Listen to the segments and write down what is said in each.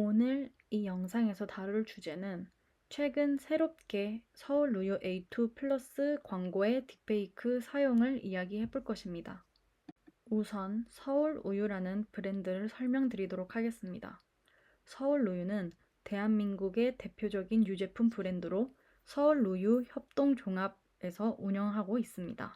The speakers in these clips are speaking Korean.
오늘 이 영상에서 다룰 주제는 최근 새롭게 서울 우유 A2 플러스 광고의 딥페이크 사용을 이야기해 볼 것입니다. 우선 서울 우유라는 브랜드를 설명드리도록 하겠습니다. 서울 우유는 대한민국의 대표적인 유제품 브랜드로 서울 우유 협동종합에서 운영하고 있습니다.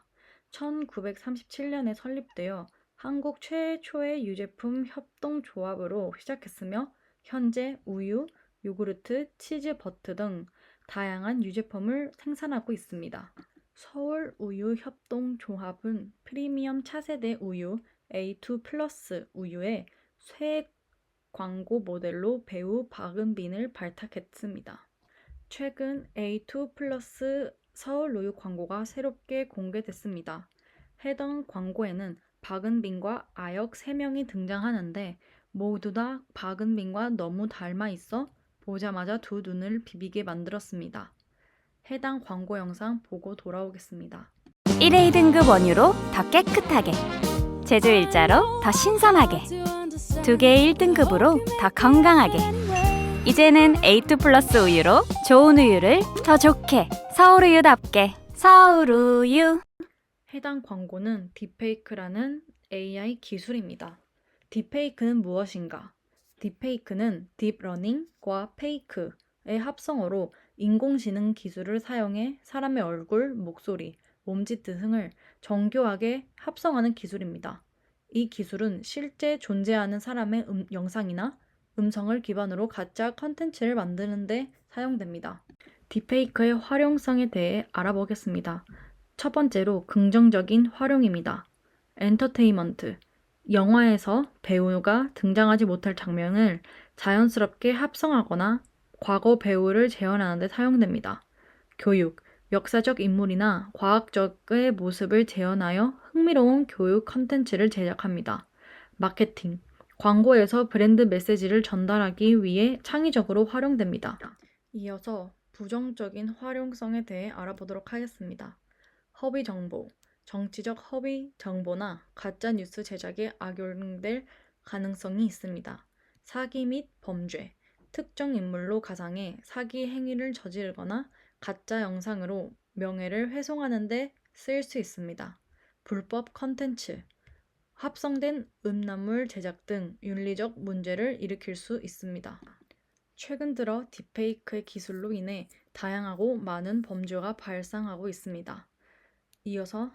1937년에 설립되어 한국 최초의 유제품 협동조합으로 시작했으며 현재 우유, 요구르트, 치즈 버터 등 다양한 유제품을 생산하고 있습니다. 서울 우유 협동조합은 프리미엄 차세대 우유 A2 플러스 우유의 새 광고 모델로 배우 박은빈을 발탁했습니다. 최근 A2 플러스 서울 우유 광고가 새롭게 공개됐습니다. 해당 광고에는 박은빈과 아역 3명이 등장하는데 모두 다 박은빈과 너무 닮아 있어 보자마자 두 눈을 비비게 만들었습니다. 해당 광고 영상 보고 돌아오겠습니다. 1A 등급 원유로 더 깨끗하게, 제주 일자로 더 신선하게, 2개의 1등급으로 더 건강하게. 이제는 A2 플러스 우유로 좋은 우유를 더 좋게, 서울우유답게, 서울우유. 해당 광고는 딥페이크라는 AI 기술입니다. 딥페이크는 무엇인가? 딥페이크는 딥러닝과 페이크의 합성어로 인공지능 기술을 사용해 사람의 얼굴, 목소리, 몸짓 등을 정교하게 합성하는 기술입니다. 이 기술은 실제 존재하는 사람의 영상이나 음성을 기반으로 가짜 컨텐츠를 만드는 데 사용됩니다. 딥페이크의 활용성에 대해 알아보겠습니다. 첫 번째로 긍정적인 활용입니다. 엔터테인먼트. 영화에서 배우가 등장하지 못할 장면을 자연스럽게 합성하거나 과거 배우를 재현하는 데 사용됩니다. 교육. 역사적 인물이나 과학적의 모습을 재현하여 흥미로운 교육 컨텐츠를 제작합니다. 마케팅. 광고에서 브랜드 메시지를 전달하기 위해 창의적으로 활용됩니다. 이어서 부정적인 활용성에 대해 알아보도록 하겠습니다. 허위 정보. 정치적 허위 정보나 가짜 뉴스 제작에 악용될 가능성이 있습니다. 사기 및 범죄. 특정 인물로 가상해 사기 행위를 저지르거나 가짜 영상으로 명예를 훼손하는 데 쓰일 수 있습니다. 불법 컨텐츠. 합성된 음란물 제작 등 윤리적 문제를 일으킬 수 있습니다. 최근 들어 딥페이크의 기술로 인해 다양하고 많은 범죄가 발생하고 있습니다. 이어서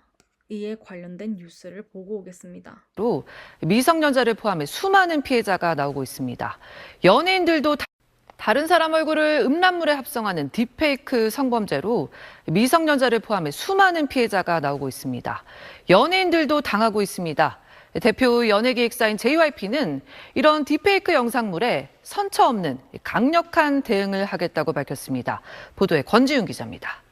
이에 관련된 뉴스를 보고 오겠습니다. 미성년자를 포함해 수많은 피해자가 나오고 있습니다. 연예인들도 다른 사람 얼굴을 음란물에 합성하는 딥페이크 성범죄로 미성년자를 포함해 수많은 피해자가 나오고 있습니다. 연예인들도 당하고 있습니다. 대표 연예기획사인 JYP는 이런 딥페이크 영상물에 선처 없는 강력한 대응을 하겠다고 밝혔습니다. 보도에 권지윤 기자입니다.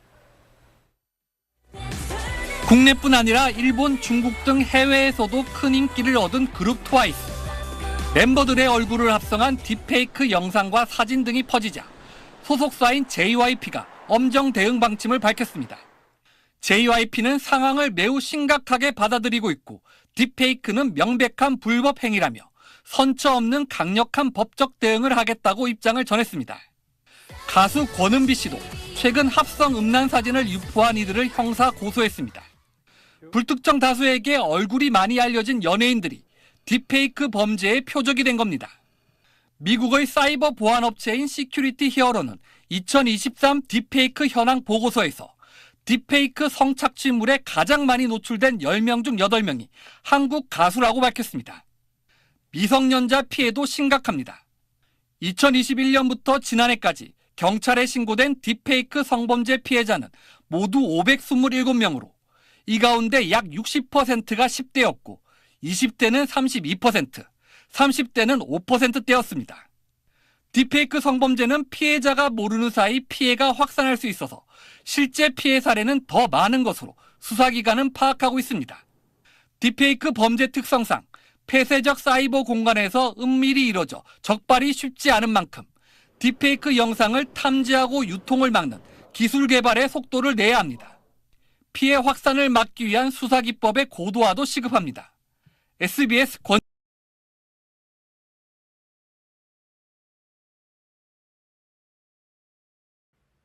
국내뿐 아니라 일본, 중국 등 해외에서도 큰 인기를 얻은 그룹 트와이스. 멤버들의 얼굴을 합성한 딥페이크 영상과 사진 등이 퍼지자 소속사인 JYP가 엄정 대응 방침을 밝혔습니다. JYP는 상황을 매우 심각하게 받아들이고 있고 딥페이크는 명백한 불법 행위라며 선처 없는 강력한 법적 대응을 하겠다고 입장을 전했습니다. 가수 권은비 씨도 최근 합성 음란 사진을 유포한 이들을 형사 고소했습니다. 불특정 다수에게 얼굴이 많이 알려진 연예인들이 딥페이크 범죄의 표적이 된 겁니다. 미국의 사이버 보안 업체인 시큐리티 히어로는 2023 딥페이크 현황 보고서에서 딥페이크 성착취물에 가장 많이 노출된 10명 중 8명이 한국 가수라고 밝혔습니다. 미성년자 피해도 심각합니다. 2021년부터 지난해까지 경찰에 신고된 딥페이크 성범죄 피해자는 모두 527명으로 이 가운데 약 60%가 10대였고 20대는 32%, 30대는 5%대였습니다. 딥페이크 성범죄는 피해자가 모르는 사이 피해가 확산할 수 있어서 실제 피해 사례는 더 많은 것으로 수사기관은 파악하고 있습니다. 딥페이크 범죄 특성상 폐쇄적 사이버 공간에서 은밀히 이뤄져 적발이 쉽지 않은 만큼 딥페이크 영상을 탐지하고 유통을 막는 기술 개발에 속도를 내야 합니다. 피해 확산을 막기 위한 수사기법의 고도화도 시급합니다. SBS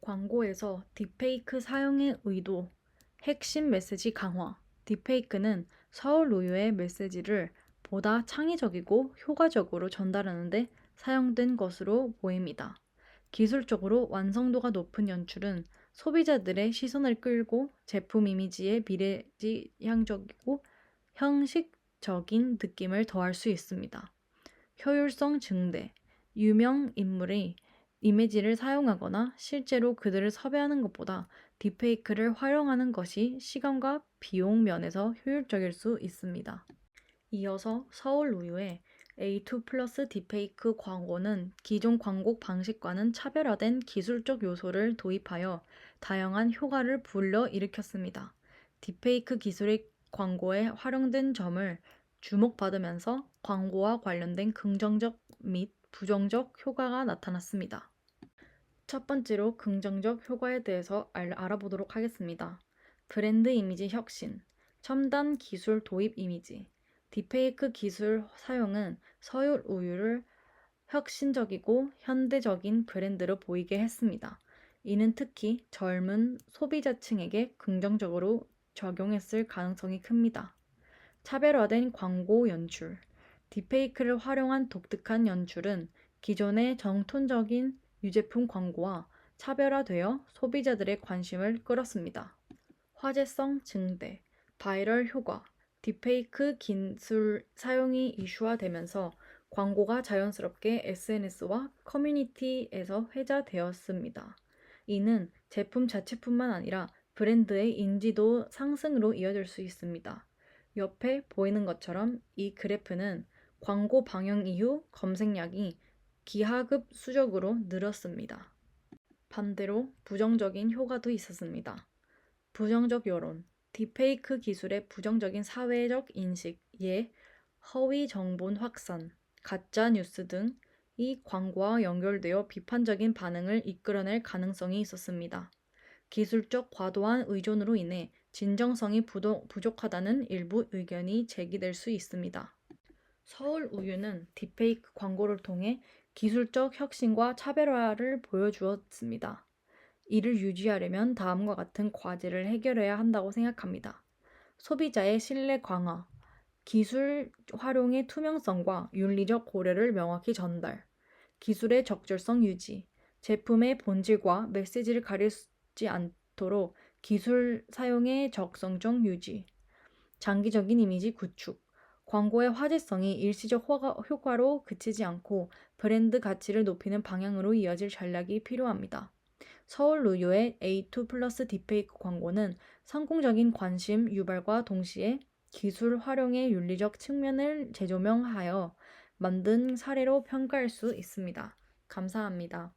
광고에서 딥페이크 사용의 의도, 핵심 메시지 강화. 딥페이크는 서울 우유의 메시지를 보다 창의적이고 효과적으로 전달하는데 사용된 것으로 보입니다. 기술적으로 완성도가 높은 연출은 소비자들의 시선을 끌고 제품 이미지에 미래지향적이고 형식적인 느낌을 더할 수 있습니다. 효율성 증대. 유명 인물의 이미지를 사용하거나 실제로 그들을 섭외하는 것보다 딥페이크를 활용하는 것이 시간과 비용 면에서 효율적일 수 있습니다. 이어서 서울 우유의 A2 플러스 딥페이크 광고는 기존 광고 방식과는 차별화된 기술적 요소를 도입하여 다양한 효과를 불러일으켰습니다. 딥페이크 기술의 광고에 활용된 점을 주목받으면서 광고와 관련된 긍정적 및 부정적 효과가 나타났습니다. 첫 번째로 긍정적 효과에 대해서 알아보도록 하겠습니다. 브랜드 이미지 혁신, 첨단 기술 도입 이미지. 딥페이크 기술 사용은 서울 우유를 혁신적이고 현대적인 브랜드로 보이게 했습니다. 이는 특히 젊은 소비자층에게 긍정적으로 적용했을 가능성이 큽니다. 차별화된 광고 연출. 딥페이크를 활용한 독특한 연출은 기존의 정통적인 유제품 광고와 차별화되어 소비자들의 관심을 끌었습니다. 화제성 증대, 바이럴 효과. 딥페이크 기술 사용이 이슈화되면서 광고가 자연스럽게 SNS와 커뮤니티에서 회자되었습니다. 이는 제품 자체뿐만 아니라 브랜드의 인지도 상승으로 이어질 수 있습니다. 옆에 보이는 것처럼 이 그래프는 광고 방영 이후 검색량이 기하급수적으로 늘었습니다. 반대로 부정적인 효과도 있었습니다. 부정적 여론. 딥페이크 기술의 부정적인 사회적 인식, 허위 정보 확산, 가짜 뉴스 등이 광고와 연결되어 비판적인 반응을 이끌어낼 가능성이 있었습니다. 기술적 과도한 의존으로 인해 진정성이 부족하다는 일부 의견이 제기될 수 있습니다. 서울 우유는 딥페이크 광고를 통해 기술적 혁신과 차별화를 보여주었습니다. 이를 유지하려면 다음과 같은 과제를 해결해야 한다고 생각합니다. 소비자의 신뢰 강화, 기술 활용의 투명성과 윤리적 고려를 명확히 전달, 기술의 적절성 유지, 제품의 본질과 메시지를 가리지 않도록 기술 사용의 적성적 유지, 장기적인 이미지 구축, 광고의 화제성이 일시적 효과로 그치지 않고 브랜드 가치를 높이는 방향으로 이어질 전략이 필요합니다. 서울 우유의 A2 플러스 딥페이크 광고는 성공적인 관심 유발과 동시에 기술 활용의 윤리적 측면을 재조명하여 만든 사례로 평가할 수 있습니다. 감사합니다.